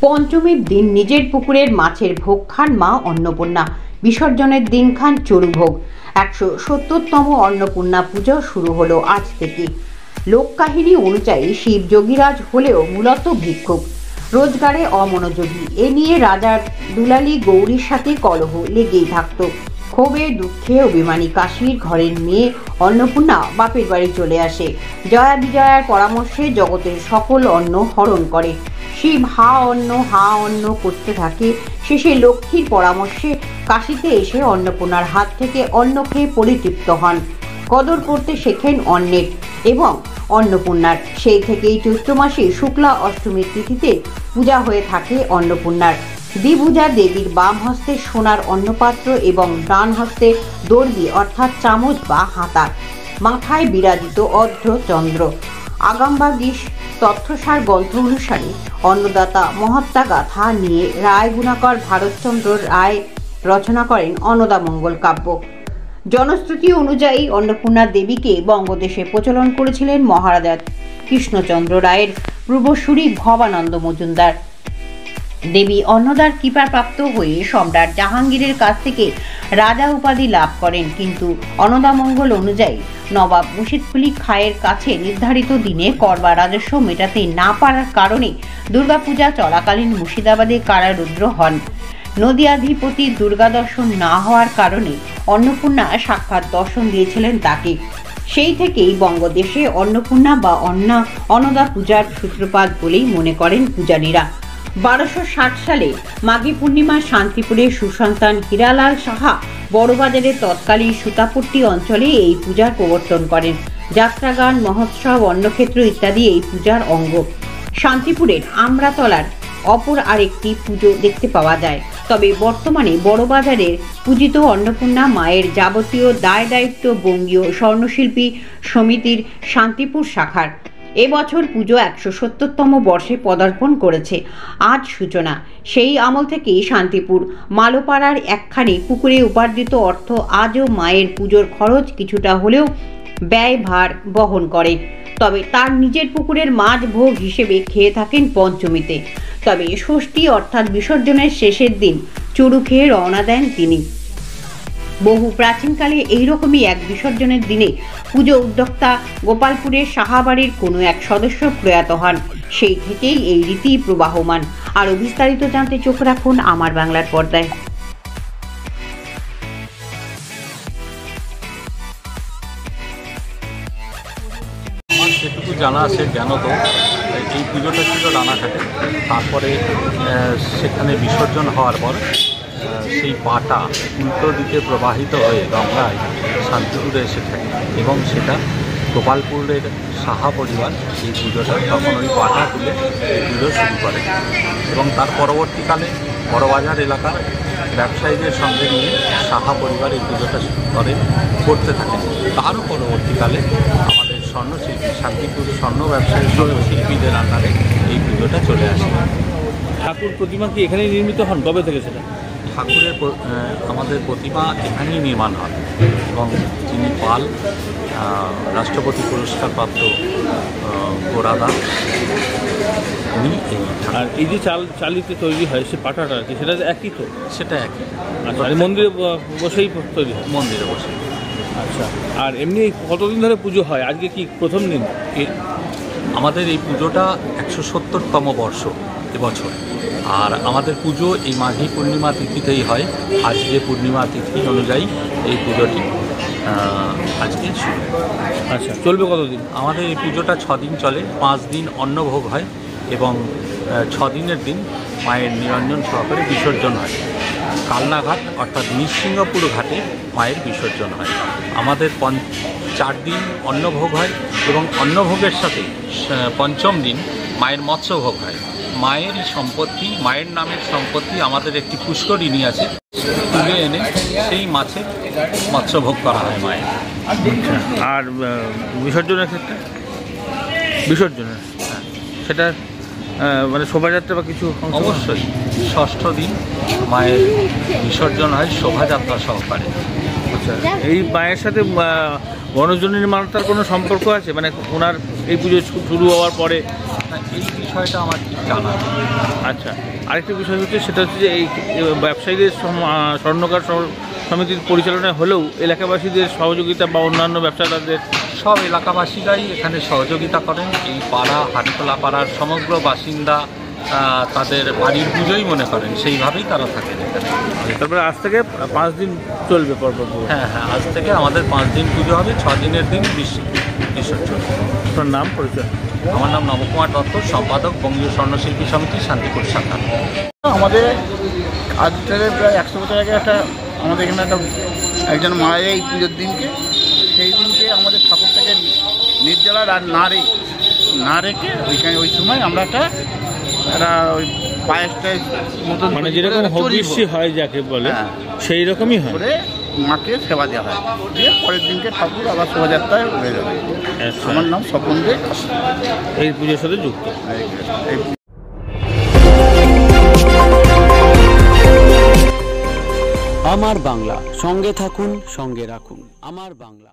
পঞ্চমীর দিন নিজের পুকুরের মাছের ভোগ খান মা অন্নপূর্ণা। বিসর্জনের দিন খান চড়ুভোগ। 170তম অন্নপূর্ণা পুজো শুরু হলো আজ থেকে। লোককাহিনী অনুযায়ী শিব যোগীরাজ হলেও মূলত ভিক্ষুক, রোজগারে অমনোযোগী। এ নিয়ে রাজার দুলালি গৌরীর সাথে কলহ লেগেই থাকত। ক্ষোভে দুঃখে অভিমানী কাশীর ঘরের মেয়ে অন্নপূর্ণা বাপের বাড়ি চলে আসে। জয়া বিজয়ার পরামর্শে জগতের সকল অন্ন হরণ করে। শিব হা অন্ন করতে থাকে। শেষে লক্ষ্মীর পরামর্শে কাশীতে এসে অন্নপূর্ণার হাত থেকে অন্ন খেয়ে পরিতৃপ্ত হন। কদর করতে শেখেন অন্নের এবং অন্নপূর্ণার। সেই থেকেই চৈত্র মাসে শুক্লা অষ্টমীর তিথিতে পূজা হয়ে থাকে অন্নপূর্ণার। দ্বিভুজা দেবীর বাম হস্তে সোনার অন্নপাত্র এবং ডান হস্তে দর্বি অর্থাৎ চামচ বা হাতা, মাথায় বিরাজিত অর্ধচন্দ্র। আগামবাগীশ তথ্যসার গ্রন্থ অনুসারে অন্নদাতা মহাত্মা গাথা নিয়ে রায় গুণাকর ভারতচন্দ্র রায় রচনা করেন অন্নদামঙ্গল কাব্য। জনশ্রুতি অনুযায়ী অন্নপূর্ণা দেবীকে বঙ্গদেশে প্রচলন করেছিলেন মহারাজা কৃষ্ণচন্দ্র রায়ের পূর্বসূরি ভবানন্দ মজুমদার। দেবী অন্নদার কৃপাপ্রাপ্ত হয়ে সম্রাট জাহাঙ্গীরের কাছ থেকে রাজা উপাধি লাভ করেন, কিন্তু অন্নদামঙ্গল অনুযায়ী নবাব মুর্শিদকুলি খাঁয়ের কাছে নির্ধারিত দিনে কর বা রাজস্ব মেটাতে না পারার কারণে দুর্গাপূজা চলাকালীন মুর্শিদাবাদে কারারুদ্ধ হন। নদীয়াধিপতি দুর্গা দর্শন না হওয়ার কারণে অন্নপূর্ণা সাক্ষাৎ দর্শন দিয়েছিলেন তাকে। সেই থেকেই বঙ্গদেশে অন্নপূর্ণা বা অন্নদা পূজার সূত্রপাত বলেই মনে করেন পূজারীরা। 1260 সালে মাঘী পূর্ণিমা শান্তিপুরের সুসন্তান হীরালাল সাহা বড়বাজারের তৎকালীন সুতাপট্টি অঞ্চলে এই পূজার প্রবর্তন করেন। যাত্রাগান, মহোৎসব, অন্নক্ষেত্র ইত্যাদি এই পূজার অঙ্গ। শান্তিপুরের আমরাতলার অপর আরেকটি পুজো দেখতে পাওয়া যায়। তবে বর্তমানে বড়বাজারের পূজিত অন্নপূর্ণা মায়ের যাবতীয় দায় দায়িত্ব বঙ্গীয় স্বর্ণশিল্পী সমিতির শান্তিপুর শাখার। এবছর পুজো 170তম বর্ষে পদার্পণ করেছে। আজ সূচনা। সেই আমল থেকেই শান্তিপুর মালোপাড়ার একখানি পুকুরে উপার্জিত অর্থ আজও মায়ের পুজোর খরচ কিছুটা হলেও ব্যয়ভার বহন করে। তবে তার নিজের পুকুরের মাছ ভোগ হিসেবে খেয়ে থাকেন পঞ্চমীতে। তবে ষষ্ঠী অর্থাৎ বিসর্জনের শেষের দিন চড়ু খেয়ে রওনা দেন তিনি। বহু প্রাচীনকালে এইরকমই এক বিসর্জনের দিনে পুজো উদ্যোক্তা গোপালপুরের সাহাবাড়ির কোনো এক সদস্য প্রয়াত হন। সেই থেকেই এই রীতি প্রবাহমান। আরও বিস্তারিত জানতে চোখ রাখুন আমার বাংলার পর্দায়। আমার যেটুকু জানা আছে জ্ঞানত, এই পুজোটা ছিল রানাঘাটে। তারপরে সেখানে বিসর্জন হওয়ার পর সেই পাটা উল্টো দিকে প্রবাহিত হয়ে গঙ্গায় শান্তিপুরে এসে থাকে এবং সেটা গোপালপুরের সাহা পরিবার এই পুজোটা তখন ওই পাটা তুলে পুজো শুরু করে এবং তার পরবর্তীকালে বড়বাজার এলাকার ব্যবসায়ীদের সঙ্গে নিয়ে সাহা পরিবার এই পুজোটা করতে থাকে। তারও পরবর্তীকালে আমাদের স্বর্ণশিল্পী শান্তিপুর স্বর্ণ ব্যবসায়ী শিল্পীদের আন্ডারে এই পুজোটা চলে আসে। ঠাকুর প্রতিমা কি এখানেই নির্মিত হন? কবে থেকে সেটা? ঠাকুরের আমাদের প্রতিমা এখানেই নির্মাণ হয় এবং যিনি পাল রাষ্ট্রপতি পুরস্কারপ্রাপ্ত গোরাদা উনি এই। আর এই যে চালিতে তৈরি হয় সে পাটাটা আর কি, সেটা একই তো? সেটা একই। আচ্ছা, মন্দিরে বসেই তৈরি হয়? মন্দিরে বসে। আচ্ছা, আর এমনি কতদিন ধরে পুজো হয়? আজকে কি প্রথম দিন? আমাদের এই পুজোটা 170তম বর্ষ এবছর। আর আমাদের পুজো এই মাঘী পূর্ণিমা তিথিতেই হয়। আজকে পূর্ণিমা তিথি অনুযায়ী এই পুজোটি আজকে শুরু। আচ্ছা, চলবে কতদিন? আমাদের এই পুজোটা 6 দিন চলে। 5 দিন অন্নভোগ হয় এবং 6 দিনের দিন মায়ের নিরঞ্জন সহকারে বিসর্জন হয়। কালনাঘাট অর্থাৎ নৃসিংহপুর ঘাটে মায়ের বিসর্জন হয়। আমাদের 4 দিন অন্নভোগ হয় এবং অন্নভোগের সাথে পঞ্চম দিন মায়ের মৎস্যভোগ হয়। মায়েরই সম্পত্তি, মায়ের নামের সম্পত্তি আমাদের একটি পুষ্করিণী আছে, তুলে এনে সেই মাছের মৎস্যভোগ করা হয় মায়ের। আর বিসর্জনের ক্ষেত্রে? বিসর্জনের সেটা মানে শোভাযাত্রা বা কিছু অংশগ্রহণ? অবশ্যই ষষ্ঠ দিন মায়ের বিসর্জন হয় শোভাযাত্রা সহকারে। আচ্ছা, এই মায়ের সাথে বনজনীর মাতার কোনো সম্পর্ক আছে, মানে ওনার এই পুজো শুরু হওয়ার পরে? না, এই বিষয়টা আমার ঠিক জানা নেই। আচ্ছা, আরেকটা বিষয় হচ্ছে, সেটা হচ্ছে যে এই ব্যবসায়ীদের স্বর্ণকার সমিতির পরিচালনায় হলেও এলাকাবাসীদের সহযোগিতা বা অন্যান্য ব্যবসাদারদের সব এলাকাবাসীরাই এখানে সহযোগিতা করেন। এই পাড়া হাটখোলা পাড়ার সমগ্র বাসিন্দা তাদের বাড়ির পুজোই মনে করেন, সেইভাবেই তারা থাকেন এখানে। তারপরে আজ থেকে 5 দিন চলবে পরপর? হ্যাঁ, আজ থেকে আমাদের 5 দিন পুজো হবে, 6 দিনের দিন বিসর্জন। আপনার নাম, পরিচয়? আমার নাম নবকুমার দত্ত, সম্পাদক বঙ্গীয় স্বর্ণশিল্পী সমিতি শান্তিপুর শাখা। আমাদের আজ থেকে প্রায় 100 বছর আগে আমাদের এখানে একজন মারা যায় এই পুজোর দিনকে। সেই দিনকে আমাদের ঠাকুরটাকে নির্জলার আর না রেখে ওই সময় আমরা একটা ওই পায়েসটাই মতন, মানে যেরকম হবিষ্যি হয় যাকে বলে, হ্যাঁ, সেই রকমই হয় করে মাকে সেবা দেওয়া হয়। দিয়ে পরের দিনকে ঠাকুর আবার শোভাযাত্রায় হয়ে যাবে। আচ্ছা, আমার নাম স্বপন দে, এই পুজোর সাথে যুক্ত। এই আমার বাংলা, সঙ্গে থাকুন, সঙ্গে রাখুন। আমার বাংলা।